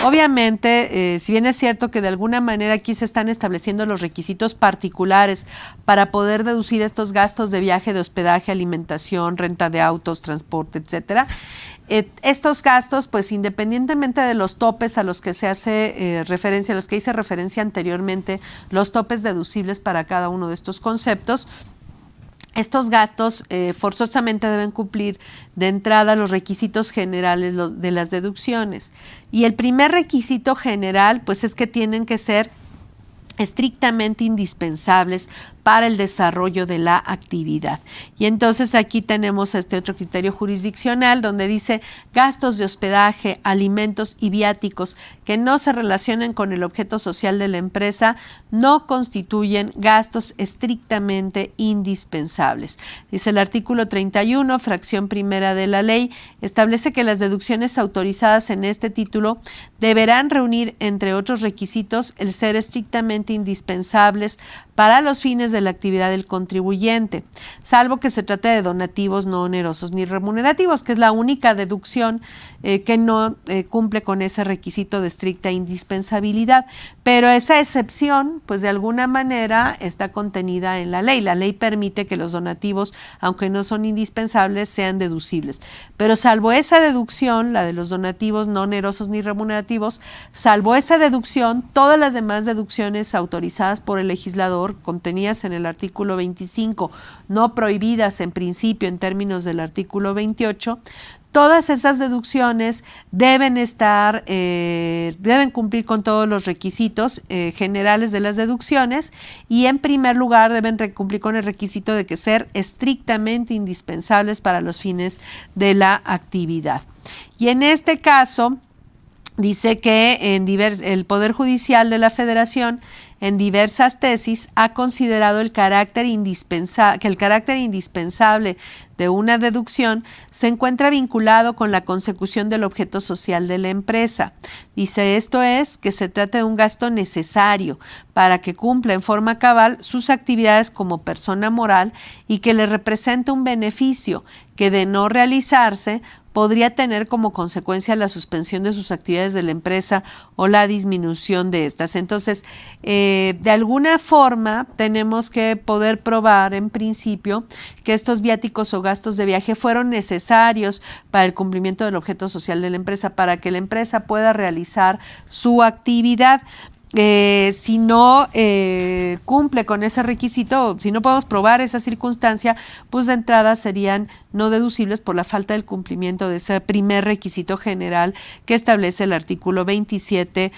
Obviamente, si bien es cierto que de alguna manera aquí se están estableciendo los requisitos particulares para poder deducir estos gastos de viaje, de hospedaje, alimentación, renta de autos, transporte, etcétera, estos gastos, pues independientemente de los topes a los que se hace referencia, a los que hice referencia anteriormente, los topes deducibles para cada uno de estos conceptos, estos gastos forzosamente deben cumplir de entrada los requisitos generales de las deducciones. Y el primer requisito general, pues es que tienen que ser estrictamente indispensables para el desarrollo de la actividad. Y entonces aquí tenemos este otro criterio jurisdiccional donde dice gastos de hospedaje, alimentos y viáticos que no se relacionen con el objeto social de la empresa no constituyen gastos estrictamente indispensables. Dice el artículo 31, fracción primera de la ley, establece que las deducciones autorizadas en este título deberán reunir, entre otros requisitos, el ser estrictamente indispensables para los fines de la actividad del contribuyente, salvo que se trate de donativos no onerosos ni remunerativos, que es la única deducción que no cumple con ese requisito de estricta indispensabilidad. Pero esa excepción, pues de alguna manera está contenida en la ley. La ley permite que los donativos, aunque no son indispensables, sean deducibles. Pero salvo esa deducción, la de los donativos no onerosos ni remunerativos, salvo esa deducción, todas las demás deducciones autorizadas por el legislador, contenidas en el artículo 25, no prohibidas en principio en términos del artículo 28, todas esas deducciones deben cumplir con todos los requisitos generales de las deducciones y en primer lugar deben cumplir con el requisito de que ser estrictamente indispensables para los fines de la actividad. Y en este caso dice que el Poder Judicial de la Federación en diversas tesis ha considerado que el carácter indispensable de una deducción se encuentra vinculado con la consecución del objeto social de la empresa. Dice, esto es, que se trata de un gasto necesario para que cumpla en forma cabal sus actividades como persona moral y que le representa un beneficio que de no realizarse podría tener como consecuencia la suspensión de sus actividades de la empresa o la disminución de estas. Entonces, de alguna forma tenemos que poder probar en principio que estos viáticos o gastos de viaje fueron necesarios para el cumplimiento del objeto social de la empresa, para que la empresa pueda realizar su actividad. Si no cumple con ese requisito, si no podemos probar esa circunstancia, pues de entrada serían no deducibles por la falta del cumplimiento de ese primer requisito general que establece el artículo 27,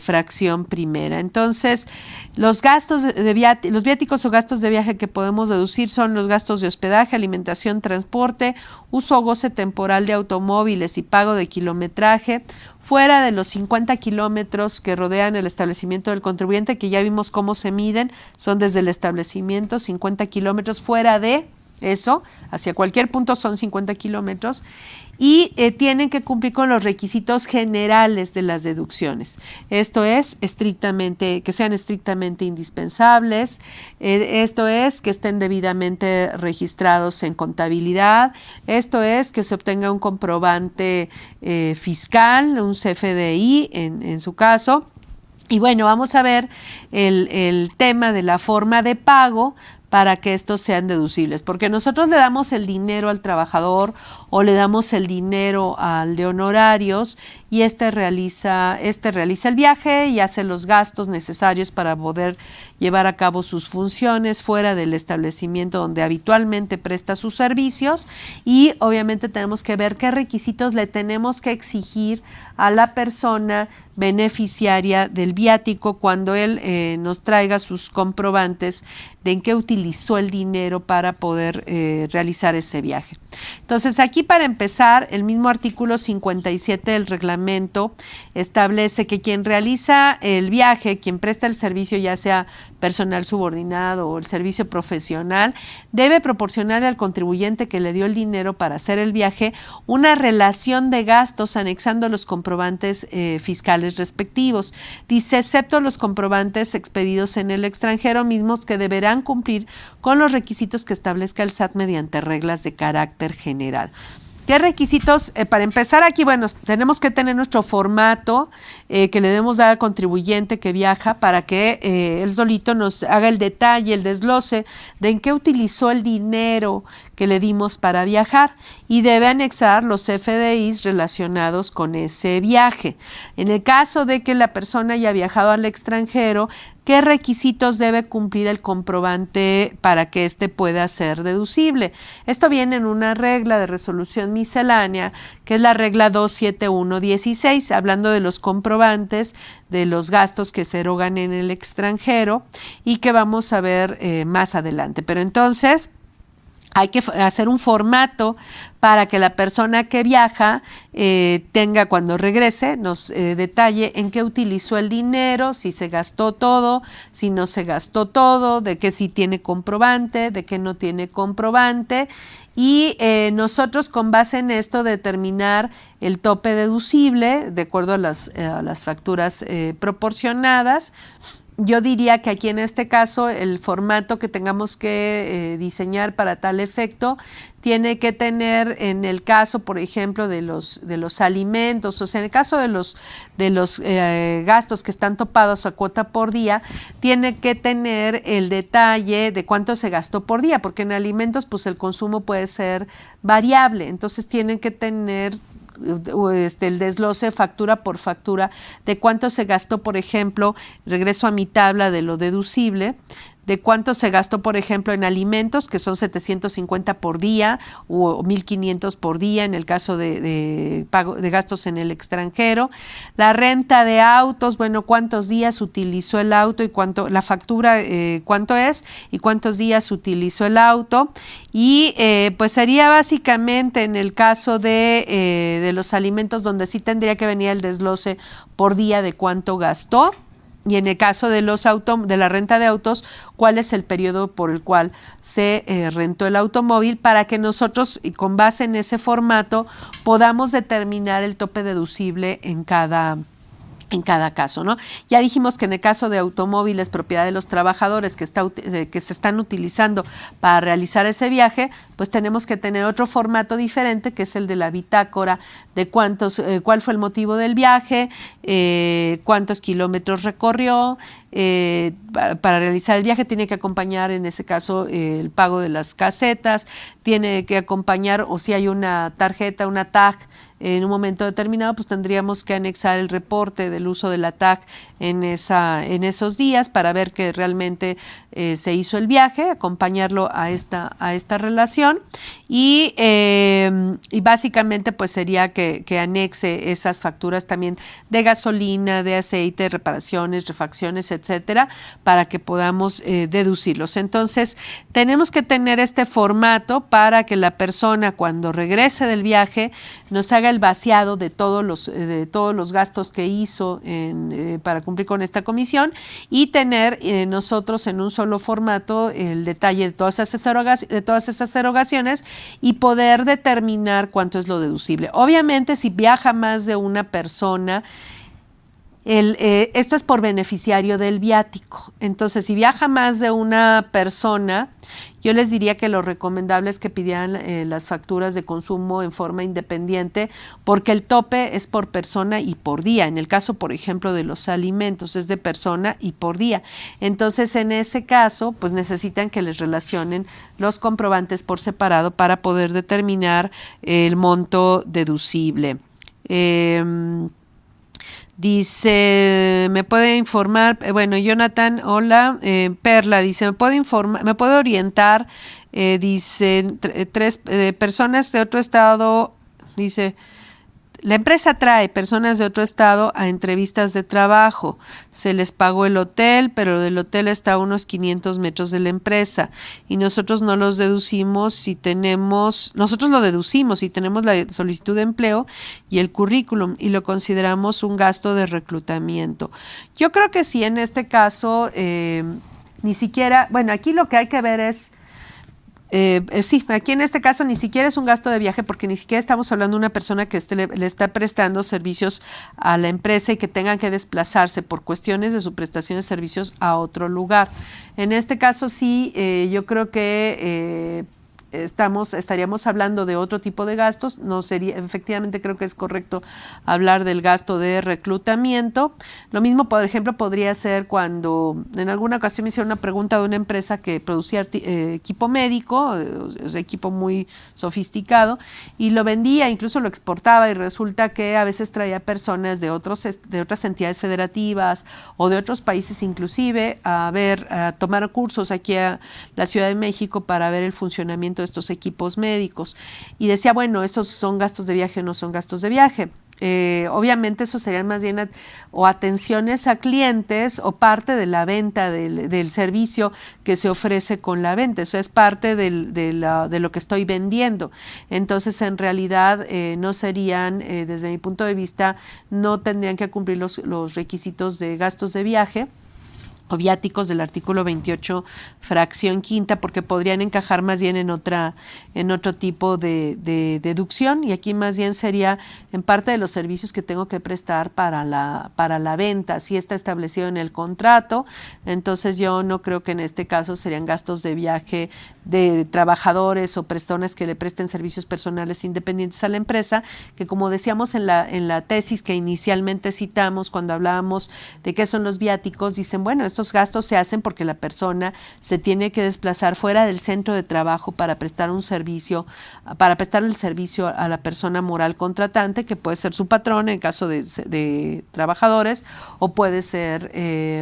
fracción primera. Entonces, los viáticos o gastos de viaje que podemos deducir son los gastos de hospedaje, alimentación, transporte, uso o goce temporal de automóviles y pago de kilometraje, fuera de los 50 kilómetros que rodean el establecimiento del contribuyente, que ya vimos cómo se miden, son desde el establecimiento 50 kilómetros, fuera de eso, hacia cualquier punto son 50 kilómetros, y tienen que cumplir con los requisitos generales de las deducciones. Esto es que sean estrictamente indispensables, esto es que estén debidamente registrados en contabilidad, esto es que se obtenga un comprobante fiscal, un CFDI en su caso. Y bueno, vamos a ver el tema de la forma de pago para que estos sean deducibles, porque nosotros le damos el dinero al trabajador o le damos el dinero al de honorarios y este realiza el viaje y hace los gastos necesarios para poder llevar a cabo sus funciones fuera del establecimiento donde habitualmente presta sus servicios, y obviamente tenemos que ver qué requisitos le tenemos que exigir a la persona beneficiaria del viático cuando él nos traiga sus comprobantes de en qué utilizó el dinero para poder realizar ese viaje. Entonces, aquí para empezar, el mismo artículo 57 del reglamento establece que quien realiza el viaje, quien presta el servicio, ya sea personal subordinado o el servicio profesional, debe proporcionarle al contribuyente que le dio el dinero para hacer el viaje una relación de gastos anexando los comprobantes fiscales respectivos. Dice, excepto los comprobantes expedidos en el extranjero, mismos que deberán cumplir con los requisitos que establezca el SAT mediante reglas de carácter general. ¿Qué requisitos? Para empezar aquí, bueno, tenemos que tener nuestro formato que le debemos dar al contribuyente que viaja para que él solito nos haga el detalle, el desglose de en qué utilizó el dinero que le dimos para viajar, y debe anexar los FDIs relacionados con ese viaje. En el caso de que la persona haya viajado al extranjero, ¿qué requisitos debe cumplir el comprobante para que éste pueda ser deducible? Esto viene en una regla de resolución miscelánea, que es la regla 27116, hablando de los comprobantes de los gastos que se erogan en el extranjero y que vamos a ver más adelante. Pero entonces hay que hacer un formato para que la persona que viaja tenga, cuando regrese, nos detalle en qué utilizó el dinero, si se gastó todo, si no se gastó todo, de qué sí tiene comprobante, de qué no tiene comprobante, y nosotros con base en esto determinar el tope deducible de acuerdo a las facturas proporcionadas. Yo diría que aquí en este caso el formato que tengamos que diseñar para tal efecto tiene que tener, en el caso, por ejemplo, de los alimentos, o sea, en el caso de los gastos que están topados a cuota por día, tiene que tener el detalle de cuánto se gastó por día, porque en alimentos pues el consumo puede ser variable, entonces tienen que tener el desglose factura por factura de cuánto se gastó, por ejemplo, regreso a mi tabla de lo deducible, de cuánto se gastó, por ejemplo, en alimentos, que son 750 por día o 1,500 por día en el caso de pago de gastos en el extranjero. La renta de autos, bueno, cuántos días utilizó el auto y cuánto, la factura, cuánto es y cuántos días utilizó el auto. Y pues sería básicamente en el caso de los alimentos donde sí tendría que venir el desglose por día de cuánto gastó. Y en el caso de de la renta de autos, cuál es el periodo por el cual se rentó el automóvil, para que nosotros, y con base en ese formato, podamos determinar el tope deducible en cada caso, ¿no? Ya dijimos que en el caso de automóviles propiedad de los trabajadores que se están utilizando para realizar ese viaje, pues tenemos que tener otro formato diferente, que es el de la bitácora de cuál fue el motivo del viaje, cuántos kilómetros recorrió. Para realizar el viaje tiene que acompañar, en ese caso, el pago de las casetas, tiene que acompañar, o si hay una tarjeta, una tag, en un momento determinado, pues tendríamos que anexar el reporte del uso de la tag en esos días para ver que realmente se hizo el viaje, acompañarlo a esta relación, y básicamente pues sería que anexe esas facturas también de gasolina, de aceite, reparaciones, refacciones, etcétera, para que podamos deducirlos. Entonces tenemos que tener este formato para que la persona, cuando regrese del viaje, nos haga el vaciado de todos los gastos que hizo para cumplir con esta comisión, y tener nosotros en un solo formato el detalle de todas esas erogaciones y poder determinar cuánto es lo deducible. Obviamente, si viaja más de una persona, esto es por beneficiario del viático. Entonces, si viaja más de una persona, yo les diría que lo recomendable es que pidieran las facturas de consumo en forma independiente, porque el tope es por persona y por día. En el caso, por ejemplo, de los alimentos, es de persona y por día. Entonces, en ese caso, pues necesitan que les relacionen los comprobantes por separado para poder determinar el monto deducible. Dice, ¿me puede informar? Bueno, Jonathan, hola. Perla dice, ¿me puede orientar? Dice, tres personas de otro estado, dice, la empresa trae personas de otro estado a entrevistas de trabajo. Se les pagó el hotel, pero el hotel está a unos 500 metros de la empresa y nosotros no los deducimos nosotros lo deducimos si tenemos la solicitud de empleo y el currículum y lo consideramos un gasto de reclutamiento. Yo creo que sí, en este caso, ni siquiera, bueno, aquí lo que hay que ver es, sí, aquí en este caso ni siquiera es un gasto de viaje, porque ni siquiera estamos hablando de una persona que le está prestando servicios a la empresa y que tenga que desplazarse por cuestiones de su prestación de servicios a otro lugar. En este caso sí, yo creo que estaríamos hablando de otro tipo de gastos. No sería, efectivamente creo que es correcto hablar del gasto de reclutamiento. Lo mismo, por ejemplo, podría ser cuando en alguna ocasión me hicieron una pregunta de una empresa que producía equipo médico, equipo muy sofisticado, y lo vendía, incluso lo exportaba, y resulta que a veces traía personas de otras entidades federativas o de otros países inclusive a tomar cursos aquí a la Ciudad de México para ver el funcionamiento de estos equipos médicos. Y decía, bueno, ¿esos son gastos de viaje o no son gastos de viaje? Obviamente eso serían más bien o atenciones a clientes o parte de la venta del servicio que se ofrece con la venta. Eso es parte de lo que estoy vendiendo. Entonces, en realidad no serían, desde mi punto de vista, no tendrían que cumplir los requisitos de gastos de viaje o viáticos del artículo 28, fracción quinta, porque podrían encajar más bien en otro tipo de deducción, y aquí más bien sería en parte de los servicios que tengo que prestar para la venta. Si está establecido en el contrato, entonces yo no creo que en este caso serían gastos de viaje de trabajadores o personas que le presten servicios personales independientes a la empresa, que como decíamos en la tesis que inicialmente citamos cuando hablábamos de qué son los viáticos, dicen, bueno, estos gastos se hacen porque la persona se tiene que desplazar fuera del centro de trabajo para prestar un servicio, para prestar el servicio a la persona moral contratante, que puede ser su patrón en caso de trabajadores, o puede ser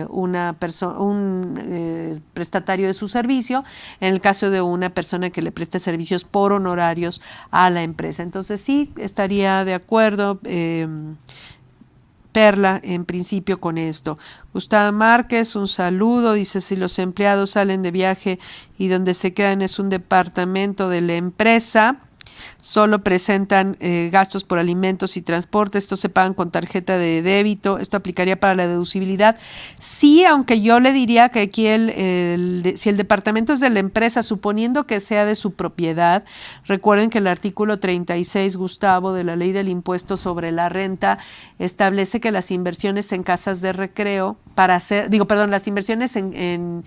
un prestatario de su servicio, en el caso de una persona que le preste servicios por honorarios a la empresa. Entonces sí, estaría de acuerdo Perla, en principio, con esto. Gustavo Márquez, un saludo, dice, si los empleados salen de viaje y donde se quedan es un departamento de la empresa, solo presentan gastos por alimentos y transporte, estos se pagan con tarjeta de débito, esto aplicaría para la deducibilidad. Sí, aunque yo le diría que aquí si el departamento es de la empresa, suponiendo que sea de su propiedad, recuerden que el artículo 36, Gustavo, de la ley del impuesto sobre la renta, establece que las inversiones en casas de recreo, las inversiones en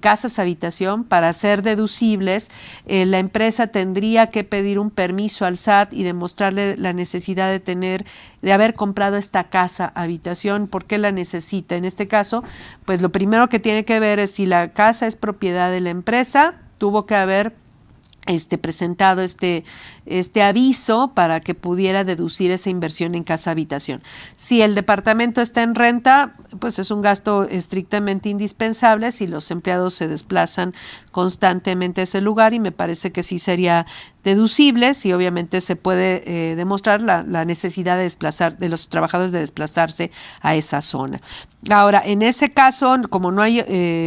casas habitación, para ser deducibles, la empresa tendría que pedir un permiso al SAT y demostrarle la necesidad de haber comprado esta casa habitación. ¿Por qué la necesita? En este caso, pues lo primero que tiene que ver es si la casa es propiedad de la empresa, tuvo que haber presentado este aviso para que pudiera deducir esa inversión en casa habitación. Si el departamento está en renta, pues es un gasto estrictamente indispensable si los empleados se desplazan constantemente a ese lugar, y me parece que sí sería deducible si obviamente se puede demostrar la necesidad de los trabajadores de desplazarse a esa zona. Ahora, en ese caso, como no hay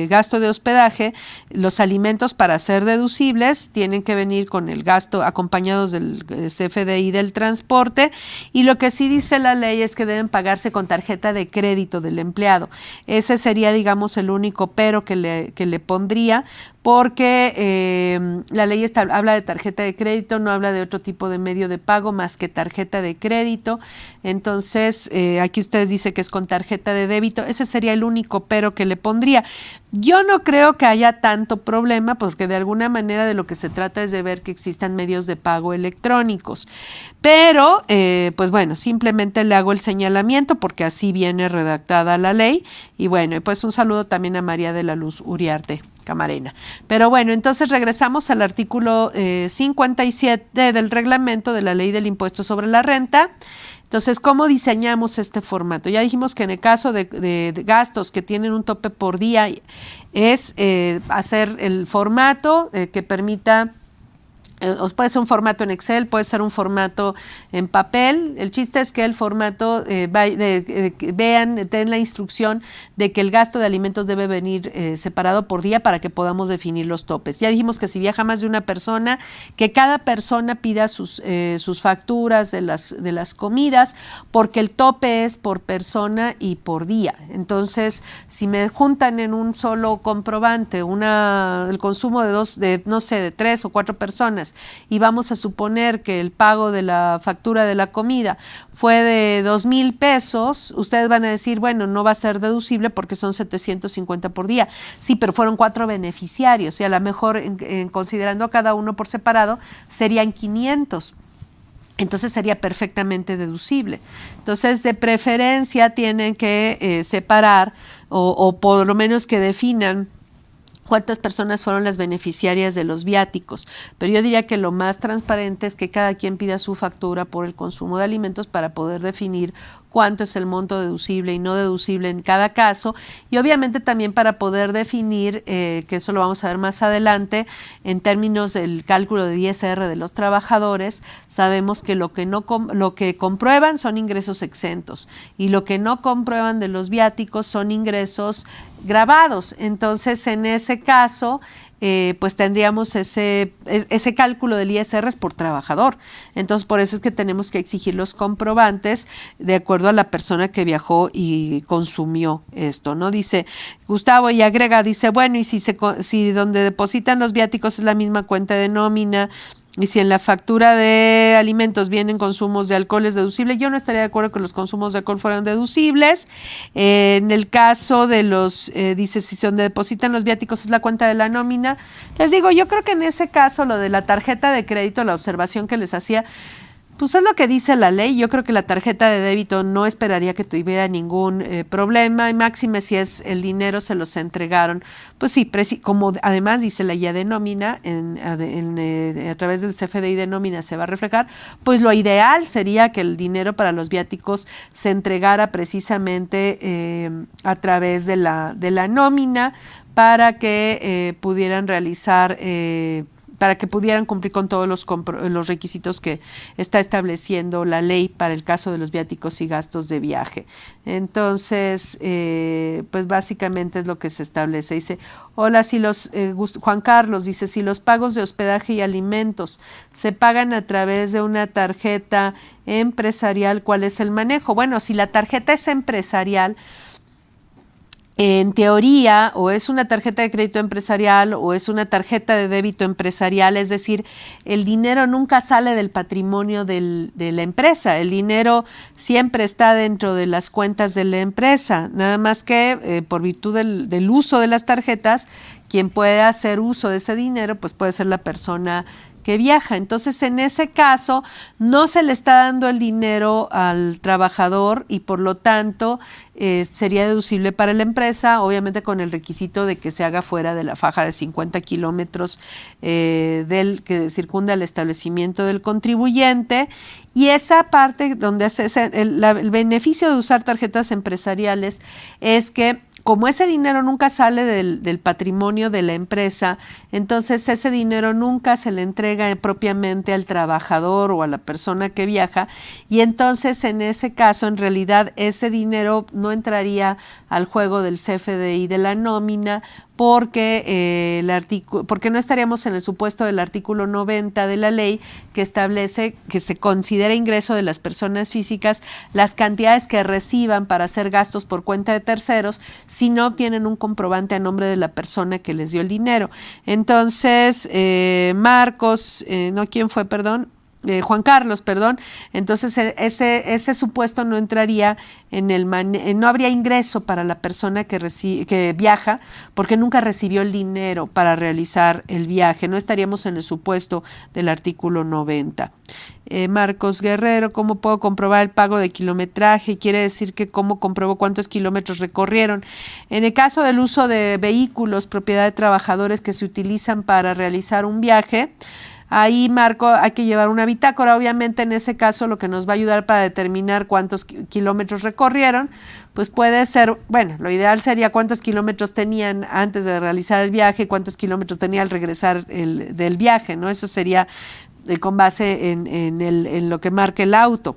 gasto de hospedaje, los alimentos, para ser deducibles, tienen que venir con el gasto acompañados del CFDI del transporte, y lo que sí dice la ley es que deben pagarse con tarjeta de crédito del empleado. Ese sería, digamos, el único pero que le pondría, porque la ley habla de tarjeta de crédito, no habla de otro tipo de medio de pago más que tarjeta de crédito. Entonces, aquí ustedes dicen que es con tarjeta de débito. Ese sería el único pero que le pondría. Yo no creo que haya tanto problema, porque de alguna manera de lo que se trata es de ver que existan medios de pago electrónicos. Pero, pues bueno, simplemente le hago el señalamiento porque así viene redactada la ley. Y bueno, pues un saludo también a María de la Luz Uriarte Camarena. Pero bueno, entonces regresamos al artículo 57 del reglamento de la ley del impuesto sobre la renta. Entonces, ¿cómo diseñamos este formato? Ya dijimos que en el caso de gastos que tienen un tope por día es hacer el formato que permita, puede ser un formato en Excel, puede ser un formato en papel. El chiste es que el formato den la instrucción de que el gasto de alimentos debe venir separado por día para que podamos definir los topes. Ya dijimos que si viaja más de una persona, que cada persona pida sus facturas de las comidas, porque el tope es por persona y por día. Entonces, si me juntan en un solo comprobante el consumo de 3 o 4 personas, meses y vamos a suponer que el pago de la factura de la comida fue de 2,000 pesos, ustedes van a decir, bueno, no va a ser deducible porque son 750 por día. Sí, pero fueron 4 beneficiarios y a lo mejor considerando a cada uno por separado serían 500. Entonces sería perfectamente deducible. Entonces, de preferencia tienen que separar o por lo menos que definan cuántas personas fueron las beneficiarias de los viáticos. Pero yo diría que lo más transparente es que cada quien pida su factura por el consumo de alimentos para poder definir cuánto es el monto deducible y no deducible en cada caso, y obviamente también para poder definir, que eso lo vamos a ver más adelante, en términos del cálculo de ISR de los trabajadores, sabemos que lo que comprueban son ingresos exentos y lo que no comprueban de los viáticos son ingresos grabados. Entonces, en ese caso, pues tendríamos ese cálculo del ISR por trabajador. Entonces, por eso es que tenemos que exigir los comprobantes de acuerdo a la persona que viajó y consumió esto, ¿no? Dice Gustavo y agrega, dice, bueno, y si donde depositan los viáticos es la misma cuenta de nómina, y si en la factura de alimentos vienen consumos de alcohol es deducible, yo no estaría de acuerdo que los consumos de alcohol fueran deducibles. En el caso de los, dice, si donde depositan los viáticos es la cuenta de la nómina, les digo, yo creo que en ese caso lo de la tarjeta de crédito, la observación que les hacía, pues es lo que dice la ley. Yo creo que la tarjeta de débito no esperaría que tuviera ningún problema, y máxime si es el dinero se los entregaron. Pues sí, como además dice la guía de nómina, a través del CFDI de nómina se va a reflejar, pues lo ideal sería que el dinero para los viáticos se entregara precisamente a través de la nómina para que pudieran realizar para que pudieran cumplir con todos los requisitos que está estableciendo la ley para el caso de los viáticos y gastos de viaje. Entonces, pues básicamente es lo que se establece. Dice, hola, si Juan Carlos dice, si los pagos de hospedaje y alimentos se pagan a través de una tarjeta empresarial, ¿cuál es el manejo? Bueno, si la tarjeta es empresarial, en teoría, o es una tarjeta de crédito empresarial o es una tarjeta de débito empresarial, es decir, el dinero nunca sale del patrimonio de la empresa, el dinero siempre está dentro de las cuentas de la empresa, nada más que por virtud del uso de las tarjetas, quien puede hacer uso de ese dinero, pues puede ser la persona que viaja. Entonces, en ese caso, no se le está dando el dinero al trabajador y por lo tanto sería deducible para la empresa, obviamente con el requisito de que se haga fuera de la faja de 50 kilómetros que circunda el establecimiento del contribuyente. Y esa parte donde el beneficio de usar tarjetas empresariales es que como ese dinero nunca sale del patrimonio de la empresa, entonces ese dinero nunca se le entrega propiamente al trabajador o a la persona que viaja, y entonces en ese caso en realidad ese dinero no entraría al juego del CFDI de la nómina, porque no estaríamos en el supuesto del artículo 90 de la ley que establece que se considera ingreso de las personas físicas las cantidades que reciban para hacer gastos por cuenta de terceros si no obtienen un comprobante a nombre de la persona que les dio el dinero. Entonces, Juan Carlos, entonces ese supuesto no entraría no habría ingreso para la persona que viaja porque nunca recibió el dinero para realizar el viaje, no estaríamos en el supuesto del artículo 90. Marcos Guerrero, ¿cómo puedo comprobar el pago de kilometraje? Quiere decir que cómo compruebo cuántos kilómetros recorrieron. En el caso del uso de vehículos, propiedad de trabajadores que se utilizan para realizar un viaje, ahí, Marco, hay que llevar una bitácora. Obviamente, en ese caso, lo que nos va a ayudar para determinar cuántos kilómetros recorrieron, pues puede ser, bueno, lo ideal sería cuántos kilómetros tenían antes de realizar el viaje, cuántos kilómetros tenía al regresar del viaje, ¿no? Eso sería con base en lo que marque el auto.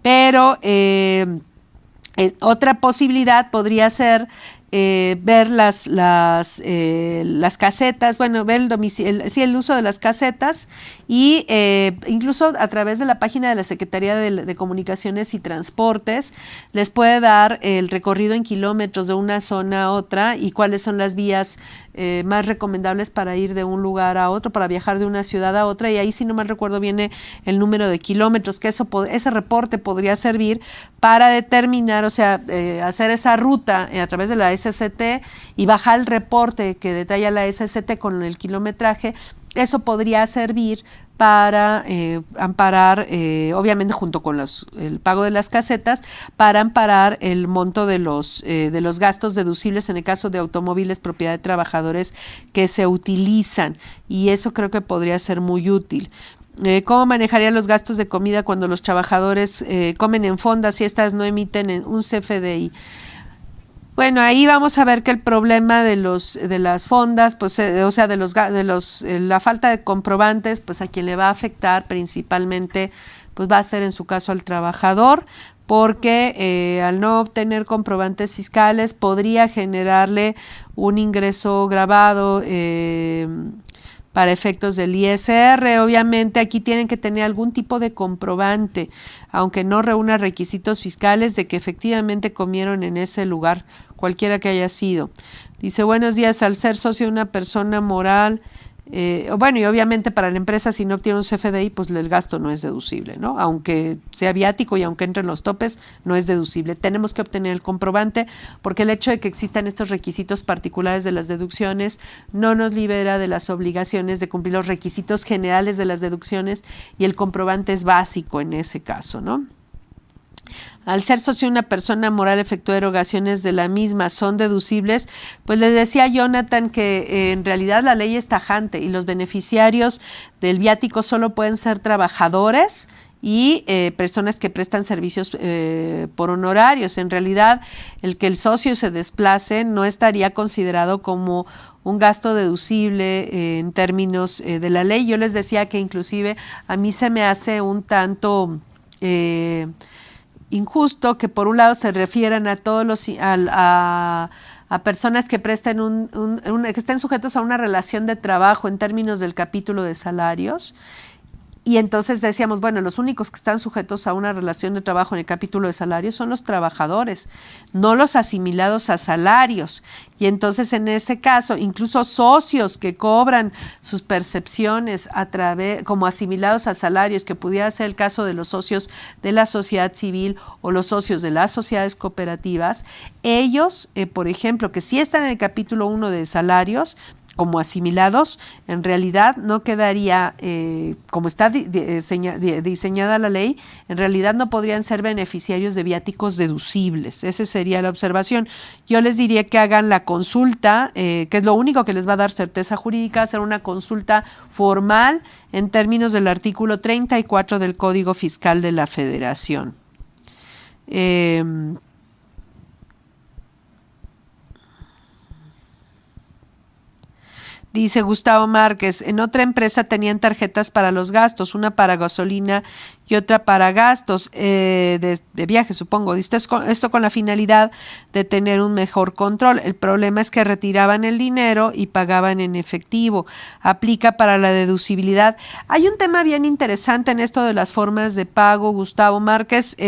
Pero otra posibilidad podría ser ver las casetas, bueno, ver el uso de las casetas y incluso a través de la página de la Secretaría de Comunicaciones y Transportes les puede dar el recorrido en kilómetros de una zona a otra y cuáles son las vías más recomendables para ir de un lugar a otro, para viajar de una ciudad a otra, y ahí, si no mal recuerdo, viene el número de kilómetros, que ese reporte podría servir para determinar, o sea, hacer esa ruta a través de la SCT y bajar el reporte que detalla la SCT con el kilometraje. Eso podría servir para amparar, obviamente junto con el pago de las casetas, para amparar el monto de los gastos deducibles en el caso de automóviles propiedad de trabajadores que se utilizan, y eso creo que podría ser muy útil. ¿Cómo manejaría los gastos de comida cuando los trabajadores comen en fondas y estas no emiten un CFDI? Bueno, ahí vamos a ver que el problema de las fondas, pues, o sea, la falta de comprobantes, pues a quien le va a afectar principalmente, pues va a ser en su caso al trabajador, porque al no obtener comprobantes fiscales podría generarle un ingreso gravado para efectos del ISR. Obviamente aquí tienen que tener algún tipo de comprobante, aunque no reúna requisitos fiscales, de que efectivamente comieron en ese lugar, cualquiera que haya sido. Dice, buenos días, al ser socio de una persona moral, bueno, y obviamente para la empresa, si no obtiene un CFDI, pues el gasto no es deducible, ¿no? Aunque sea viático y aunque entre en los topes, no es deducible. Tenemos que obtener el comprobante, porque el hecho de que existan estos requisitos particulares de las deducciones no nos libera de las obligaciones de cumplir los requisitos generales de las deducciones, y el comprobante es básico en ese caso, ¿no? Al ser socio una persona moral, efectúa erogaciones de la misma, ¿son deducibles? Pues les decía Jonathan que en realidad la ley es tajante y los beneficiarios del viático solo pueden ser trabajadores y personas que prestan servicios por honorarios. En realidad, el que el socio se desplace no estaría considerado como un gasto deducible en términos de la ley. Yo les decía que inclusive a mí se me hace un tanto injusto que por un lado se refieran a todos a personas que presten que estén sujetos a una relación de trabajo en términos del capítulo de salarios. Y entonces decíamos, bueno, los únicos que están sujetos a una relación de trabajo en el capítulo de salarios son los trabajadores, no los asimilados a salarios. Y entonces en ese caso, incluso socios que cobran sus percepciones como asimilados a salarios, que pudiera ser el caso de los socios de la sociedad civil o los socios de las sociedades cooperativas, ellos, por ejemplo, que sí están en el capítulo 1 de salarios, como asimilados, en realidad no quedaría, como está diseñada la ley, en realidad no podrían ser beneficiarios de viáticos deducibles. Esa sería la observación. Yo les diría que hagan la consulta, que es lo único que les va a dar certeza jurídica, hacer una consulta formal en términos del artículo 34 del Código Fiscal de la Federación. Dice Gustavo Márquez, en otra empresa tenían tarjetas para los gastos, una para gasolina y otra para gastos de viaje, supongo. Dice esto con la finalidad de tener un mejor control. El problema es que retiraban el dinero y pagaban en efectivo. Aplica para la deducibilidad. Hay un tema bien interesante en esto de las formas de pago, Gustavo Márquez.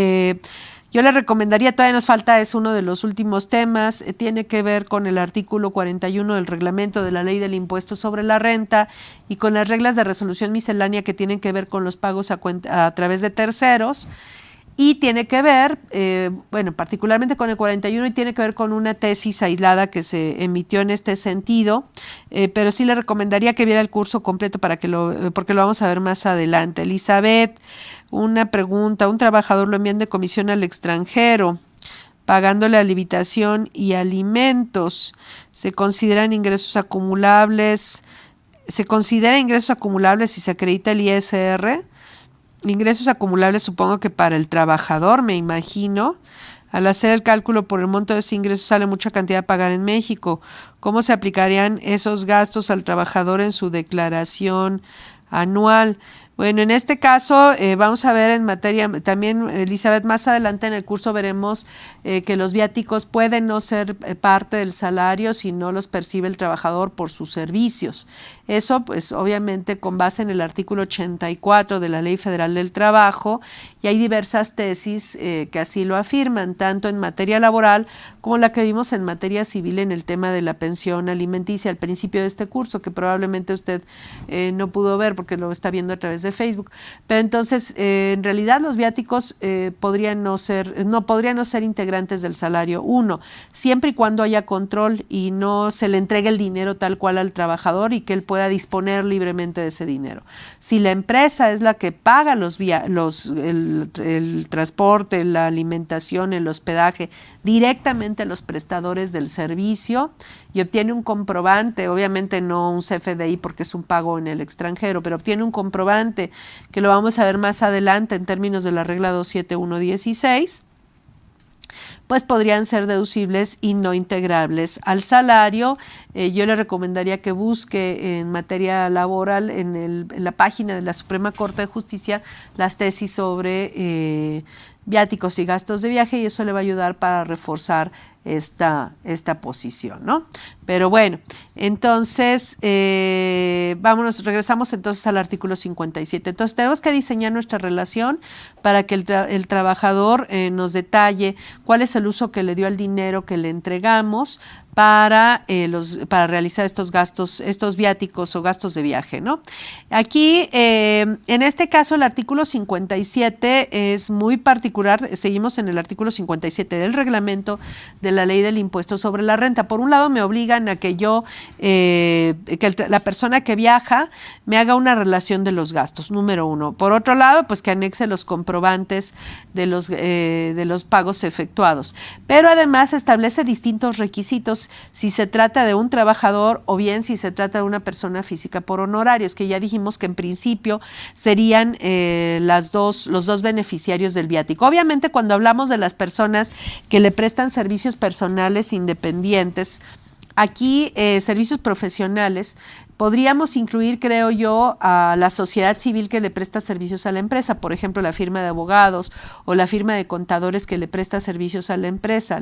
Yo le recomendaría, todavía nos falta, es uno de los últimos temas, tiene que ver con el artículo 41 del reglamento de la ley del impuesto sobre la renta y con las reglas de resolución miscelánea que tienen que ver con los pagos a través de terceros. Y tiene que ver, particularmente con el 41, y tiene que ver con una tesis aislada que se emitió en este sentido, pero sí le recomendaría que viera el curso completo porque lo vamos a ver más adelante. Elizabeth, una pregunta, un trabajador lo envían de comisión al extranjero, pagándole alimentación y alimentos, ¿se consideran ingresos acumulables? ¿Se considera ingresos acumulables si se acredita el ISR? Ingresos acumulables supongo que para el trabajador, me imagino. Al hacer el cálculo por el monto de ese ingreso sale mucha cantidad a pagar en México. ¿Cómo se aplicarían esos gastos al trabajador en su declaración anual? Bueno, en este caso vamos a ver en materia, también Elizabeth, más adelante en el curso veremos que los viáticos pueden no ser parte del salario si no los percibe el trabajador por sus servicios. Eso pues obviamente con base en el artículo 84 de la Ley Federal del Trabajo, y hay diversas tesis que así lo afirman, tanto en materia laboral como la que vimos en materia civil en el tema de la pensión alimenticia al principio de este curso, que probablemente usted no pudo ver porque lo está viendo a través de Facebook. Pero entonces, en realidad los viáticos podrían no ser integrantes del salario 1, siempre y cuando haya control y no se le entregue el dinero tal cual al trabajador y que él pueda disponer libremente de ese dinero. Si la empresa es la que paga el transporte, la alimentación, el hospedaje directamente a los prestadores del servicio y obtiene un comprobante, obviamente no un CFDI porque es un pago en el extranjero, pero obtiene un comprobante que lo vamos a ver más adelante en términos de la regla 27116, pues podrían ser deducibles y no integrables al salario. Yo le recomendaría que busque en materia laboral en la página de la Suprema Corte de Justicia las tesis sobre viáticos y gastos de viaje, y eso le va a ayudar para reforzar esta posición, ¿no? Pero bueno, entonces regresamos entonces al artículo 57. Entonces tenemos que diseñar nuestra relación para que el trabajador nos detalle cuál es el uso que le dio al dinero que le entregamos para realizar estos gastos, estos viáticos o gastos de viaje, ¿no? Aquí, en este caso, el artículo 57 es muy particular. Seguimos en el artículo 57 del reglamento de la Ley del Impuesto sobre la Renta. Por un lado, me obligan a que la persona que viaja me haga una relación de los gastos, número uno. Por otro lado, pues que anexe los comprobantes de los pagos efectuados. Pero además establece distintos requisitos si se trata de un trabajador o bien si se trata de una persona física por honorarios, que ya dijimos que en principio serían los dos beneficiarios del viático. Obviamente, cuando hablamos de las personas que le prestan servicios personales independientes, aquí servicios profesionales, podríamos incluir, creo yo, a la sociedad civil que le presta servicios a la empresa, por ejemplo, la firma de abogados o la firma de contadores que le presta servicios a la empresa.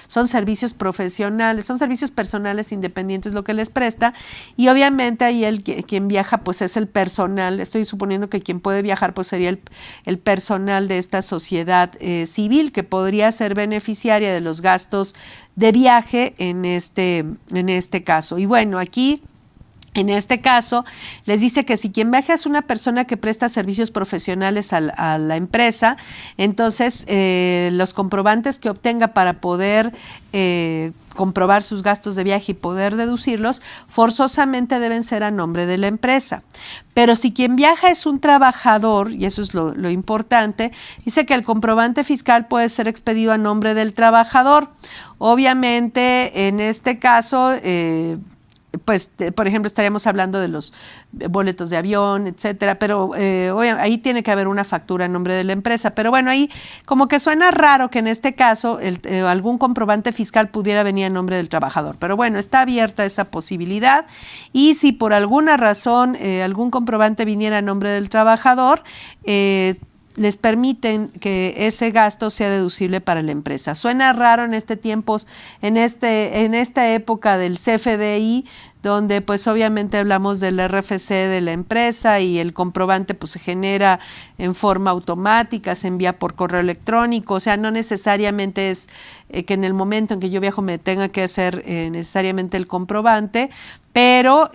Son servicios profesionales, son servicios personales independientes lo que les presta, y obviamente ahí quien viaja pues es el personal. Estoy suponiendo que quien puede viajar pues sería el personal de esta sociedad civil, que podría ser beneficiaria de los gastos de viaje en este caso. Y bueno, aquí en este caso, les dice que si quien viaja es una persona que presta servicios profesionales a la empresa, entonces los comprobantes que obtenga para poder comprobar sus gastos de viaje y poder deducirlos, forzosamente deben ser a nombre de la empresa. Pero si quien viaja es un trabajador, y eso es lo importante, dice que el comprobante fiscal puede ser expedido a nombre del trabajador. Obviamente, en este caso, por ejemplo, estaríamos hablando de los boletos de avión, etcétera, pero ahí tiene que haber una factura en nombre de la empresa. Pero bueno, ahí como que suena raro que en este caso algún comprobante fiscal pudiera venir a nombre del trabajador. Pero bueno, está abierta esa posibilidad, y si por alguna razón algún comprobante viniera a nombre del trabajador, les permiten que ese gasto sea deducible para la empresa. Suena raro en en esta época del CFDI, donde pues obviamente hablamos del RFC de la empresa y el comprobante pues se genera en forma automática, se envía por correo electrónico, o sea, no necesariamente es que en el momento en que yo viajo me tenga que hacer necesariamente el comprobante, pero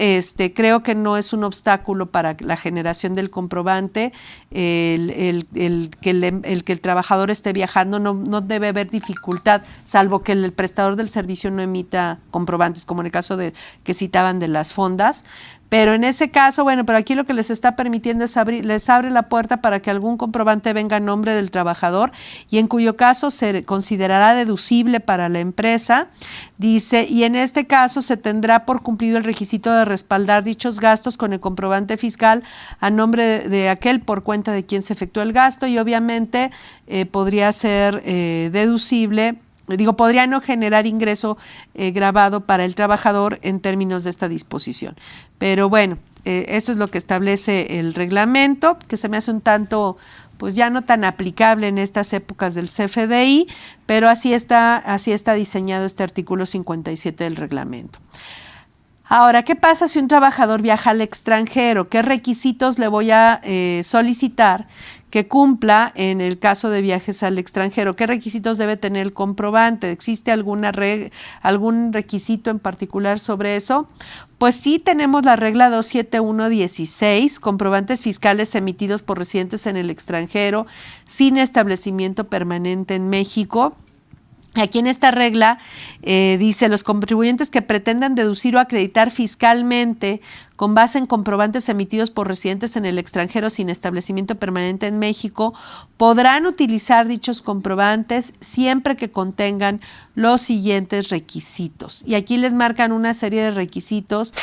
creo que no es un obstáculo para la generación del comprobante el que el trabajador esté viajando. No debe haber dificultad, salvo que el prestador del servicio no emita comprobantes, como en el caso que citaban de las fondas. Pero en ese caso, bueno, pero aquí lo que les está permitiendo es les abre la puerta para que algún comprobante venga a nombre del trabajador, y en cuyo caso se considerará deducible para la empresa. Dice, y en este caso se tendrá por cumplido el requisito de respaldar dichos gastos con el comprobante fiscal a nombre de aquel por cuenta de quien se efectuó el gasto, y obviamente podría ser deducible. Podría no generar ingreso gravado para el trabajador en términos de esta disposición. Pero bueno, eso es lo que establece el reglamento, que se me hace un tanto, pues ya no tan aplicable en estas épocas del CFDI, pero así está diseñado este artículo 57 del reglamento. Ahora, ¿qué pasa si un trabajador viaja al extranjero? ¿Qué requisitos le voy a solicitar que cumpla en el caso de viajes al extranjero? ¿Qué requisitos debe tener el comprobante? ¿Existe algún requisito en particular sobre eso? Pues sí, tenemos la regla 27116, comprobantes fiscales emitidos por residentes en el extranjero sin establecimiento permanente en México. Aquí en esta regla dice, los contribuyentes que pretendan deducir o acreditar fiscalmente con base en comprobantes emitidos por residentes en el extranjero sin establecimiento permanente en México, podrán utilizar dichos comprobantes siempre que contengan los siguientes requisitos. Y aquí les marcan una serie de requisitos